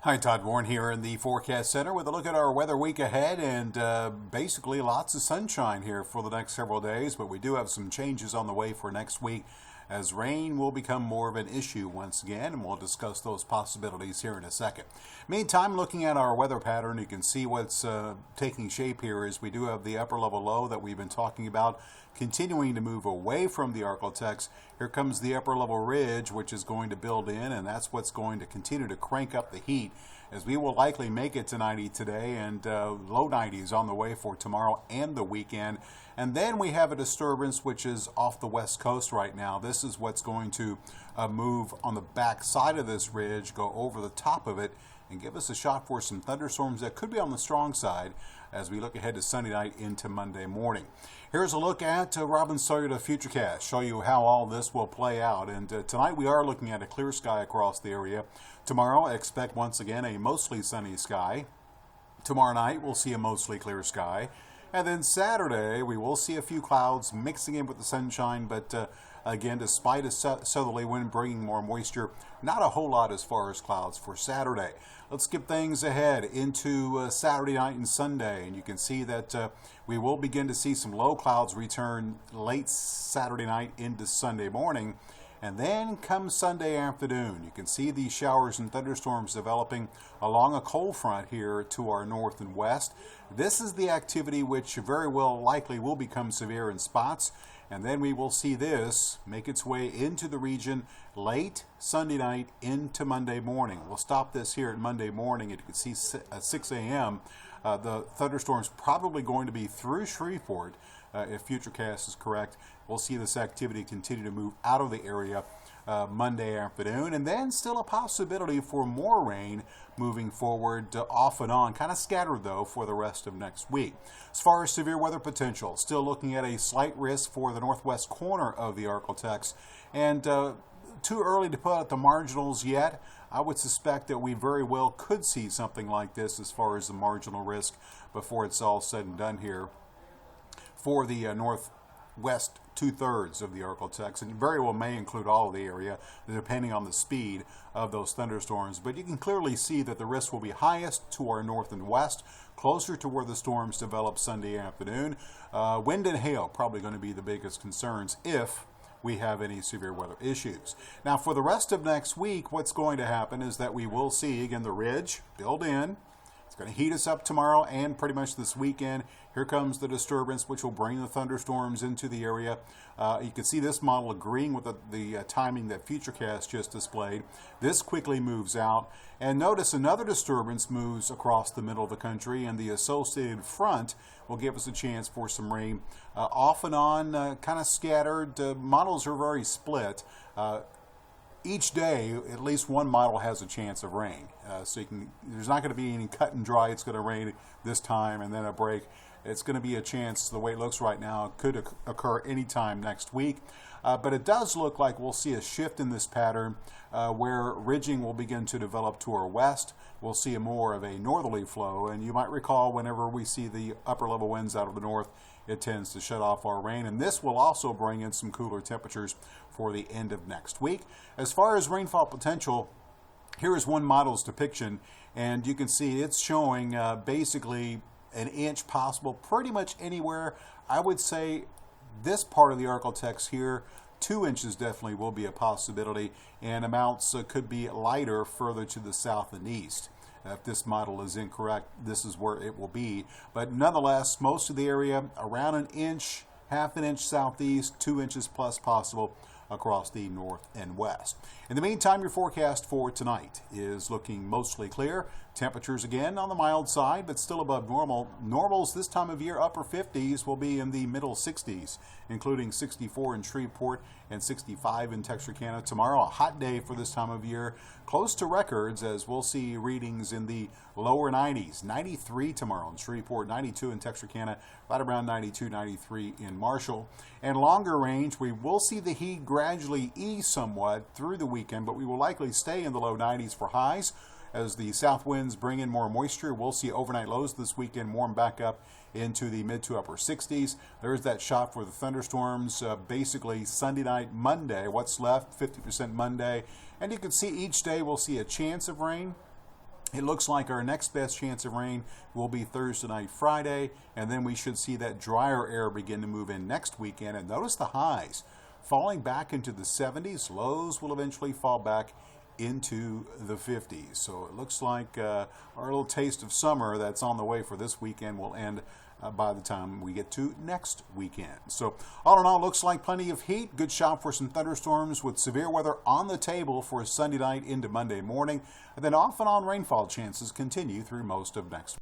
Hi, Todd Warren here in the Forecast Center with a look at our weather week ahead, and basically lots of sunshine here for the next several days, but we do have some changes on the way for next week as rain will become more of an issue once again, and we'll discuss those possibilities here in a second. Meantime, looking at our weather pattern, you can see what's taking shape here is we do have the upper level low that we've been talking about continuing to move away from the Arctic. Here comes the upper level ridge, which is going to build in, and that's what's going to continue to crank up the heat as we will likely make it to 90 today, and low 90s on the way for tomorrow and the weekend. And then we have a disturbance which is off the west coast right now. This is what's going to move on the back side of this ridge, go over the top of it, and give us a shot for some thunderstorms that could be on the strong side as we look ahead to Sunday night into Monday morning. Here's a look at Robin Sawyer to FUTURECAST, show you how all this will play out. And tonight we are looking at a clear sky across the area. Tomorrow, expect once again a mostly sunny sky. Tomorrow night we'll see a mostly clear sky. And then Saturday we will see a few clouds mixing in with the sunshine, but again, despite a southerly wind bringing more moisture, not a whole lot as far as clouds for Saturday. Let's skip things ahead into Saturday night and Sunday, and you can see that we will begin to see some low clouds return late Saturday night into Sunday morning. And then come Sunday afternoon, you can see these showers and thunderstorms developing along a cold front here to our north and west. This is the activity which very well likely will become severe in spots. And then we will see this make its way into the region late Sunday night into Monday morning. We'll stop this here at Monday morning, and you can see at 6 a.m. The thunderstorms probably going to be through Shreveport. If FUTURECAST is correct, we'll see this activity continue to move out of the area Monday afternoon, and then still a possibility for more rain moving forward off and on, kind of scattered though for the rest of next week. As far as severe weather potential, still looking at a slight risk for the northwest corner of the Arctic, and too early to put out the marginals yet. I would suspect that we very well could see something like this as far as the marginal risk before it's all said and done here for the northwest two-thirds of the Arctic, and very well may include all of the area depending on the speed of those thunderstorms. But you can clearly see that the risk will be highest to our north and west, closer to where the storms develop Sunday afternoon. Wind and hail probably going to be the biggest concerns if we have any severe weather issues. Now for the rest of next week, what's going to happen is that we will see again the ridge build in. It's going to heat us up tomorrow and pretty much this weekend. Here comes the disturbance, which will bring the thunderstorms into the area. You can see this model agreeing with the timing that FUTURECAST just displayed. This quickly moves out. And notice another disturbance moves across the middle of the country, and the associated front will give us a chance for some rain. Off and on, kind of scattered. Models are very split. Each day, at least one model has a chance of rain. So there's not going to be any cut and dry. It's going to rain this time and then a break. It's going to be a chance, the way it looks right now, it could occur anytime next week. But it does look like we'll see a shift in this pattern where ridging will begin to develop to our west. We'll see more of a northerly flow. And you might recall whenever we see the upper level winds out of the north, it tends to shut off our rain. And this will also bring in some cooler temperatures for the end of next week. As far as rainfall potential, here is one model's depiction, and you can see it's showing basically an inch possible pretty much anywhere. I would say this part of the Arctic here, 2 inches definitely will be a possibility, and amounts could be lighter further to the south and east. If this model is incorrect, this is where it will be. But nonetheless, most of the area around an inch, half an inch southeast, 2 inches plus possible across the north and west. In the meantime, your forecast for tonight is looking mostly clear. Temperatures again on the mild side, but still above normal. Normals this time of year, upper 50s, will be in the middle 60s, including 64 in Shreveport and 65 in Texarkana. Tomorrow, a hot day for this time of year, close to records as we'll see readings in the lower 90s. 93 tomorrow in Shreveport, 92 in Texarkana, right around 92, 93 in Marshall. And longer range, we will see the heat gradually ease somewhat through the weekend, but we will likely stay in the low 90s for highs. As the south winds bring in more moisture, we'll see overnight lows this weekend warm back up into the mid to upper 60s. There's that shot for the thunderstorms, basically Sunday night, Monday. What's left, 50% Monday. And you can see each day we'll see a chance of rain. It looks like our next best chance of rain will be Thursday night, Friday, and then we should see that drier air begin to move in next weekend. And notice the highs falling back into the 70s. Lows will eventually fall back into the 50s. So it looks like our little taste of summer that's on the way for this weekend will end by the time we get to next weekend. So all in all, looks like plenty of heat. Good shot for some thunderstorms with severe weather on the table for Sunday night into Monday morning. And then off and on rainfall chances continue through most of next week.